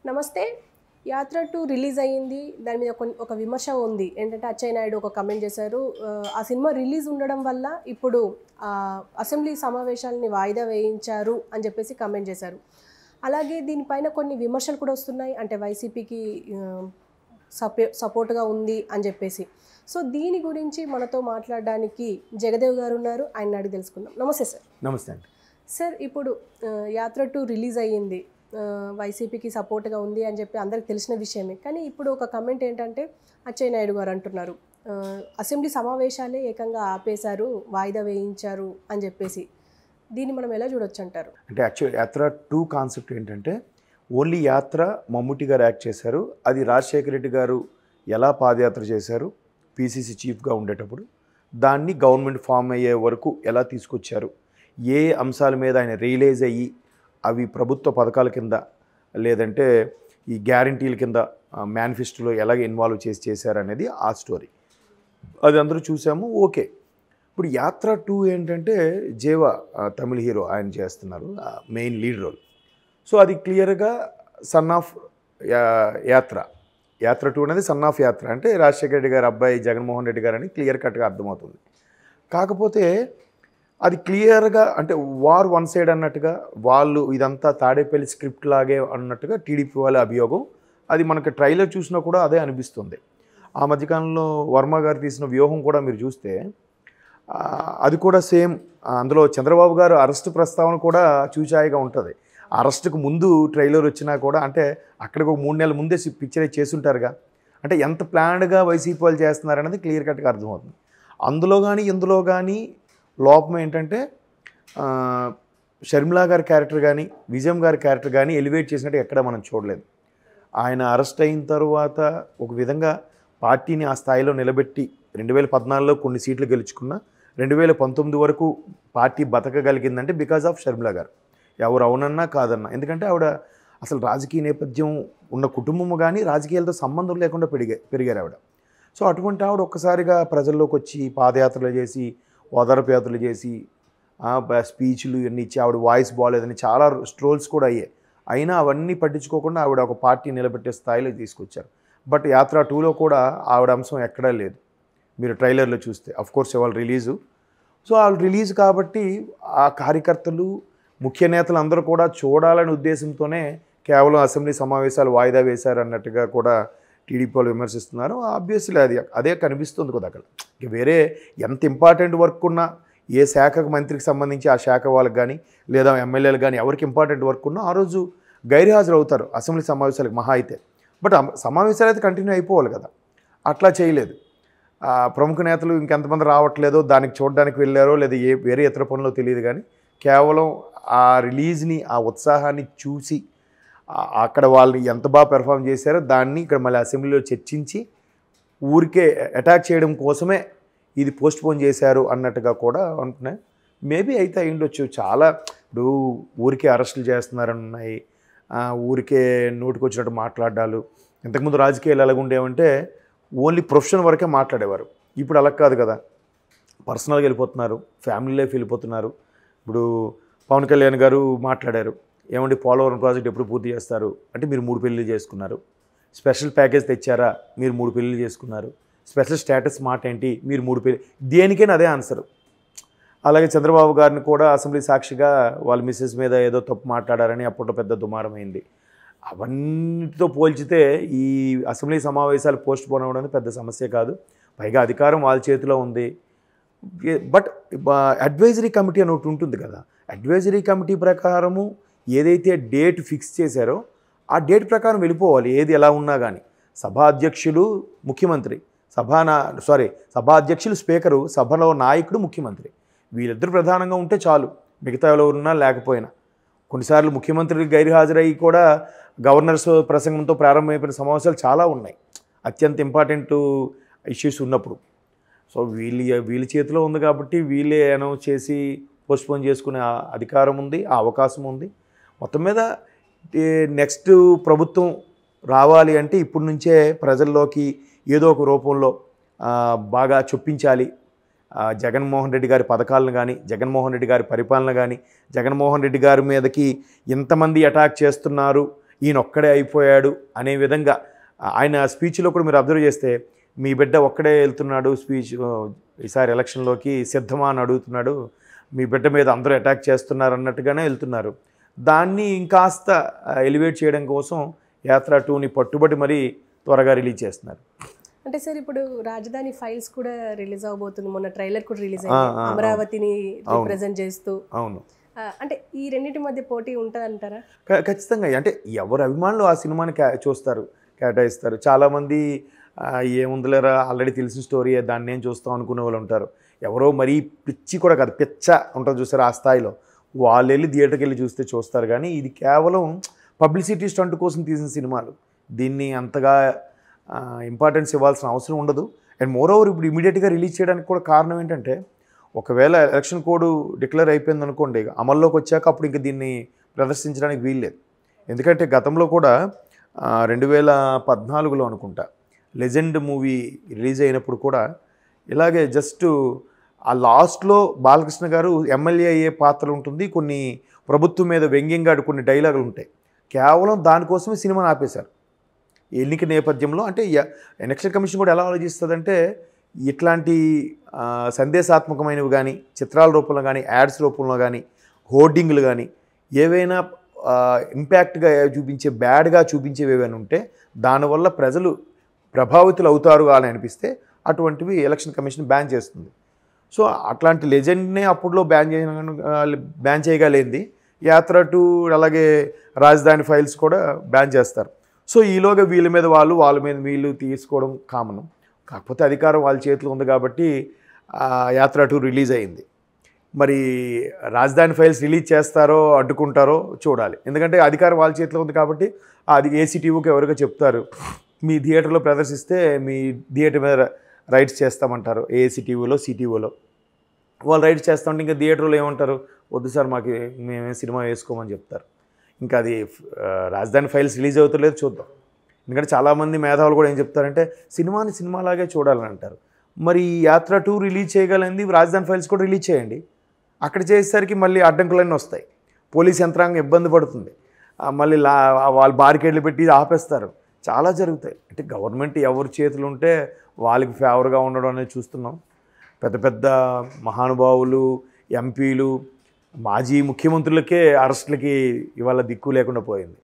నమస్తే. 'యాత్ర 2' రిలీజ్ అయ్యింది. దాని మీద ఒక విమర్శ ఉంది. ఏంటంటే అచ్చెన్నాయుడు నాయుడు ఒక కామెంట్ చేశారు. ఆ సినిమా రిలీజ్ ఉండడం వల్ల ఇప్పుడు అసెంబ్లీ సమావేశాలని వాయిదా వేయించారు అని చెప్పేసి కామెంట్ చేశారు. అలాగే దీనిపైన కొన్ని విమర్శలు కూడా వస్తున్నాయి. అంటే వైసీపీకి సపోర్ట్గా ఉంది అని చెప్పేసి. సో దీని గురించి మనతో మాట్లాడడానికి జగదేవ్ గారు ఉన్నారు. ఆయన అడిగి తెలుసుకుందాం. నమస్తే సార్. నమస్తే అండి. సార్, ఇప్పుడు 'యాత్ర 2' రిలీజ్ అయ్యింది. వైసీపీకి సపోర్ట్గా ఉంది అని చెప్పి అందరికి తెలిసిన విషయమే. కానీ ఇప్పుడు ఒక కమెంట్ ఏంటంటే అచ్చెన్నాయుడు గారు అంటున్నారు, అసెంబ్లీ సమావేశాలే ఏకంగా ఆపేశారు, వాయిదా వేయించారు అని చెప్పేసి. దీన్ని మనం ఎలా చూడొచ్చు అంటారు? అంటే యాక్చువల్ 'యాత్ర 2' కాన్సెప్ట్ ఏంటంటే ఓన్లీ యాత్ర మమ్ముట్టి గారు యాక్ట్ చేశారు. అది రాజశేఖర రెడ్డి గారు ఎలా పాదయాత్ర చేశారు పీసీసీ చీఫ్గా ఉండేటప్పుడు, దాన్ని గవర్నమెంట్ ఫామ్ అయ్యే వరకు ఎలా తీసుకొచ్చారు, ఏ అంశాల మీద ఆయన రియలైజ్ అయ్యి అవి ప్రభుత్వ పథకాల కింద లేదంటే ఈ గ్యారంటీల కింద మేనిఫెస్టోలో ఎలాగ ఇన్వాల్వ్ చేశారనేది ఆ స్టోరీ. అది అందరూ చూసాము. ఓకే. ఇప్పుడు 'యాత్ర 2' ఏంటంటే జేవా తమిళ హీరో ఆయన చేస్తున్నారు మెయిన్ లీడ్ రోల్. సో అది క్లియర్గా సన్ ఆఫ్ యాత్ర. 'యాత్ర 2' అనేది సన్ ఆఫ్ యాత్ర, అంటే రాజశేఖర రెడ్డి గారి అబ్బాయి జగన్మోహన్ రెడ్డి గారు అని క్లియర్ కట్గా అర్థమవుతుంది. కాకపోతే అది క్లియర్గా అంటే వార్ వన్ సైడ్ అన్నట్టుగా, వాళ్ళు ఇదంతా తాడేపల్లి స్క్రిప్ట్ లాగే అన్నట్టుగా టీడీపీ వాళ్ళ అభియోగం. అది మనకి ట్రైలర్ చూసినా కూడా అదే అనిపిస్తుంది. ఆ మధ్యకాలంలో వర్మ గారు తీసిన వ్యూహం కూడా మీరు చూస్తే అది కూడా సేమ్. అందులో చంద్రబాబు గారు అరెస్ట్ ప్రస్తావన కూడా చూచాయిగా ఉంటుంది. అరెస్ట్కు ముందు ట్రైలర్ వచ్చినా కూడా, అంటే అక్కడికి ఒక 3 నెలల ముందే పిక్చరైజ్ చేసుంటారుగా. అంటే ఎంత ప్లాన్డ్గా వైసీపీ వాళ్ళు చేస్తున్నారనేది క్లియర్ కట్గా అర్థమవుతుంది. అందులో కానీ ఇందులో కానీ లోపం ఏంటంటే షర్మిలా గారి క్యారెక్టర్ కానీ విజయం గారి క్యారెక్టర్ కానీ ఎలివేట్ చేసినట్టు ఎక్కడ మనం చూడలేదు. ఆయన అరెస్ట్ అయిన తర్వాత ఒక విధంగా పార్టీని ఆ స్థాయిలో నిలబెట్టి 2014లో కొన్ని సీట్లు గెలుచుకున్న 2019 వరకు పార్టీ బతకగలిగిందంటే బికాజ్ ఆఫ్ షర్మిలా గారు. ఎవరు అవునన్నా కాదన్నా. ఎందుకంటే ఆవిడ అసలు రాజకీయ నేపథ్యం ఉన్న కుటుంబము కానీ రాజకీయాలతో సంబంధం లేకుండా పెరిగారు ఆవిడ. సో అటువంటి ఆవిడ ఒక్కసారిగా ప్రజల్లోకి వచ్చి పాదయాత్రలు చేసి, ఓదార్పు యాత్రలు చేసి, స్పీచ్లు ఇవన్నీ ఇచ్చి, ఆవిడ వాయిస్ బాగాలేదని చాలా ట్రోల్స్ కూడా అయ్యాయి. అయినా అవన్నీ పట్టించుకోకుండా ఆవిడ ఒక పార్టీ నిలబెట్టే స్థాయిలో తీసుకొచ్చారు. బట్ 'యాత్ర 2'లో కూడా ఆవిడ అంశం ఎక్కడా లేదు. మీరు ట్రైలర్లో చూస్తే అఫ్కోర్స్ ఇవాళ రిలీజు. సో వాళ్ళు రిలీజ్ కాబట్టి ఆ కార్యకర్తలు ముఖ్య నేతలు అందరూ కూడా చూడాలనే ఉద్దేశంతోనే కేవలం అసెంబ్లీ సమావేశాలు వాయిదా వేశారు అన్నట్టుగా కూడా టీడీపీ వాళ్ళు విమర్శిస్తున్నారు. ఆబ్వియస్లీ అదే కనిపిస్తుంది కదా అక్కడ. ఇక వేరే ఎంత ఇంపార్టెంట్ వర్క్ ఉన్నా, ఏ శాఖకు మంత్రికి సంబంధించి ఆ శాఖ వాళ్ళకి కానీ లేదా ఎమ్మెల్యేలు కానీ ఎవరికి ఇంపార్టెంట్ వర్క్ ఉన్నా ఆ రోజు గైర్హాజరు అవుతారు అసెంబ్లీ సమావేశాలకు మహా అయితే. బట్ సమావేశాలు అయితే కంటిన్యూ అయిపోవాలి కదా. అట్లా చేయలేదు. ప్రముఖ నేతలు ఇంకెంతమంది రావట్లేదో దానికి చూడడానికి వెళ్ళారో లేదా వేరే ఇతర పనులు తెలియదు, కానీ కేవలం ఆ రిలీజ్ని, ఆ ఉత్సాహాన్ని చూసి అక్కడ వాళ్ళు ఎంత బాగా పెర్ఫామ్ చేశారో దాన్ని ఇక్కడ మళ్ళీ అసెంబ్లీలో చర్చించి ఊరికే అటాక్ చేయడం కోసమే ఇది పోస్ట్పోన్ చేశారు అన్నట్టుగా కూడా అంటున్నాయి. మేబీ అయితే అయ్యుండొచ్చు. చాలా ఇప్పుడు ఊరికే అరెస్టులు చేస్తున్నారని ఉన్నాయి, ఊరికే నోటికొచ్చినట్టు మాట్లాడాలు. ఇంతకుముందు రాజకీయాలు ఎలాగుండేవంటే ఓన్లీ ప్రొఫెషన్ వరకే మాట్లాడేవారు. ఇప్పుడు అలా కాదు కదా. పర్సనల్గా వెళ్ళిపోతున్నారు, ఫ్యామిలీ లైఫ్ వెళ్ళిపోతున్నారు. ఇప్పుడు పవన్ కళ్యాణ్ గారు మాట్లాడారు, ఏమండి పోలవరం ప్రాజెక్ట్ ఎప్పుడు పూర్తి చేస్తారు అంటే మీరు 3 పెళ్ళిళ్ళు చేసుకున్నారు. స్పెషల్ ప్యాకేజ్ తెచ్చారా, మీరు 3 పెళ్ళిళ్ళు చేసుకున్నారు. స్పెషల్ స్టేటస్ మాట ఏంటి, మీరు 3 పెళ్ళి. దేనికైనా అదే ఆన్సరు. అలాగే చంద్రబాబు గారిని కూడా అసెంబ్లీ సాక్షిగా వాళ్ళ మిస్సెస్ మీద ఏదో తప్పు మాట్లాడారని అప్పట్లో పెద్ద దుమారమైంది. అవన్నిటితో పోల్చితే ఈ అసెంబ్లీ సమావేశాలు పోస్ట్పోన్ అవ్వడం పెద్ద సమస్య కాదు. పైగా అధికారం వాళ్ళ చేతిలో ఉంది. బట్ అడ్వైజరీ కమిటీ అని ఒకటి ఉంటుంది కదా. అడ్వైజరీ కమిటీ ప్రకారము ఏదైతే డేట్ ఫిక్స్ చేశారో ఆ డేట్ ప్రకారం వెళ్ళిపోవాలి, ఏది ఎలా ఉన్నా కానీ. సభా అధ్యక్షులు ముఖ్యమంత్రి, సభా అధ్యక్షులు స్పీకరు, సభలో నాయకుడు ముఖ్యమంత్రి, వీళ్ళిద్దరు ప్రధానంగా ఉంటే చాలు. మిగతా ఎవరున్నా లేకపోయినా. కొన్నిసార్లు ముఖ్యమంత్రి గైర్హాజరయ్యి కూడా గవర్నర్స్ ప్రసంగంతో ప్రారంభమైపోయిన సమావేశాలు చాలా ఉన్నాయి, అత్యంత ఇంపార్టెంట్ ఇష్యూస్ ఉన్నప్పుడు. సో వీళ్ళ చేతిలో ఉంది కాబట్టి వీళ్ళే అనౌన్స్ చేసి పోస్ట్పోన్ చేసుకునే అధికారం ఉంది, ఆ అవకాశం ఉంది. మొత్తం మీద నెక్స్ట్ ప్రభుత్వం రావాలి అంటే ఇప్పటి నుంచే ప్రజల్లోకి ఏదో ఒక రూపంలో బాగా చొప్పించాలి. జగన్మోహన్ రెడ్డి గారి పథకాలను కానీ, జగన్మోహన్ రెడ్డి గారి పరిపాలన కానీ, జగన్మోహన్ రెడ్డి గారి మీదకి ఎంతమంది అటాక్ చేస్తున్నారు, ఈయన ఒక్కడే అయిపోయాడు అనే విధంగా ఆయన స్పీచ్లో కూడా మీరు అబ్జర్వ్ చేస్తే మీ బిడ్డ ఒక్కడే వెళ్తున్నాడు స్పీచ్ ఈసారి ఎలక్షన్లోకి సిద్ధమా అని అడుగుతున్నాడు, మీ బిడ్డ మీద అందరూ అటాక్ చేస్తున్నారు అన్నట్టుగానే వెళ్తున్నారు. దాన్ని ఇంకాస్త ఎలివేట్ చేయడం కోసం యాత్ర 2ని పట్టుబట్టి మరీ త్వరగా రిలీజ్ చేస్తున్నారు. అంటే సార్ ఇప్పుడు రాజధాని ఫైల్స్ కూడా రిలీజ్ అవబోతుంది, మొన్న ట్రైలర్ కూడా రిలీజ్ అయింది అమరావతిని రిప్రజెంట్ చేస్తూ. అవును, అంటే ఈ రెండింటి మధ్య పోటీ ఉంటుంది అంటారా? ఖచ్చితంగా. అంటే ఎవరు అభిమానులు ఆ సినిమాని చూస్తారు, కేటాయిస్తారు. చాలామంది ఏముందిలేరా ఆల్రెడీ తెలిసిన స్టోరీ దాన్ని ఏం చూస్తాం అనుకునే వాళ్ళు ఉంటారు. ఎవరో మరీ పిచ్చి కూడా కాదు, పిచ్చ ఉంటుంది చూస్తారు ఆ స్థాయిలో, వాళ్ళు వెళ్ళి థియేటర్కి వెళ్ళి చూస్తారు. కానీ ఇది కేవలం పబ్లిసిటీ స్టంట్ కోసం తీసిన సినిమాలు, దీన్ని అంతగా ఇంపార్టెన్స్ ఇవ్వాల్సిన అవసరం ఉండదు. అండ్ మోర్ ఓవర్ ఇప్పుడు ఇమీడియట్గా రిలీజ్ చేయడానికి కూడా కారణం ఏంటంటే, ఒకవేళ ఎలక్షన్ కోడ్ డిక్లేర్ అయిపోయింది అనుకోండి, అమల్లోకి వచ్చాక అప్పుడు ఇంక దీన్ని ప్రదర్శించడానికి వీల్లేదు. ఎందుకంటే గతంలో కూడా 2014లో అనుకుంటా లెజెండ్ మూవీ రిలీజ్ అయినప్పుడు కూడా ఇలాగే జస్ట్ ఆ లాస్ట్లో బాలకృష్ణ గారు ఎమ్మెల్యే అయ్యే పాత్ర ఉంటుంది, కొన్ని ప్రభుత్వం మీద వ్యంగ్యంగా కొన్ని డైలాగులు ఉంటాయి. కేవలం దానికోసమే సినిమాని ఆపేశారు ఎన్నిక నేపథ్యంలో. అంటే ఎలక్షన్ కమిషన్ కూడా ఎలా ఆలోచిస్తుందంటే, ఇట్లాంటి సందేశాత్మకమైనవి కానీ చిత్రాల రూపంలో కానీ యాడ్స్ రూపంలో కానీ హోర్డింగ్లు కానీ ఏవైనా ఇంపాక్ట్గా చూపించే బ్యాడ్గా చూపించేవి ఏవైనా ఉంటే దానివల్ల ప్రజలు ప్రభావితులు అవుతారు అని అనిపిస్తే అటువంటివి ఎలక్షన్ కమిషన్ బ్యాన్ చేస్తుంది. సో అట్లాంటి లెజెండ్నే అప్పుడులో బ్యాన్ చేయగలిగింది. యాత్ర 2 అలాగే రాజధాని ఫైల్స్ కూడా బ్యాన్ చేస్తారు. సో ఈలోగా వీళ్ళ మీద వాళ్ళ మీద వీళ్ళు తీసుకోవడం కామన్. కాకపోతే అధికారం వాళ్ళ చేతిలో ఉంది కాబట్టి యాత్ర 2 రిలీజ్ అయింది. మరి రాజధాని ఫైల్స్ రిలీజ్ చేస్తారో అడ్డుకుంటారో చూడాలి. ఎందుకంటే అధికారం వాళ్ళ చేతిలో ఉంది కాబట్టి అది ఏసీటీవీకి ఎవరికో చెప్తారు, మీ థియేటర్లో ప్రదర్శిస్తే మీ థియేటర్ మీద రైట్స్ చేస్తామంటారు. ఏసీటీవీలో సిటీవీలో వాళ్ళు రైట్స్ చేస్తామంటే ఇంకా థియేటర్లో ఏమంటారు, వద్దు సార్ మాకు మేమే సినిమా వేసుకోమని చెప్తారు. ఇంకా అది రాజధాని ఫైల్స్ రిలీజ్ అవుతలేదు చూద్దాం. ఎందుకంటే చాలామంది మేధావులు కూడా ఏం చెప్తారంటే సినిమాని సినిమాలాగే చూడాలని అంటారు. మరి యాత్ర 2 రిలీజ్ చేయగలిగింది, రాజధాని ఫైల్స్ కూడా రిలీజ్ చేయండి. అక్కడ చేసేసరికి మళ్ళీ అడ్డంకులన్నీ వస్తాయి, పోలీస్ యంత్రాంగం ఇబ్బంది పడుతుంది, మళ్ళీ వాళ్ళు బారికేడ్లు పెట్టి ఆపేస్తారు, చాలా జరుగుతాయి. అంటే గవర్నమెంట్ ఎవరి చేతులు ఉంటే వాళ్ళకి ఫేవర్గా ఉండడం అనేది చూస్తున్నాం. పెద్ద పెద్ద మహానుభావులు, ఎంపీలు, మాజీ ముఖ్యమంత్రులకే అరెస్టులకి ఇవాళ దిక్కు లేకుండా పోయింది.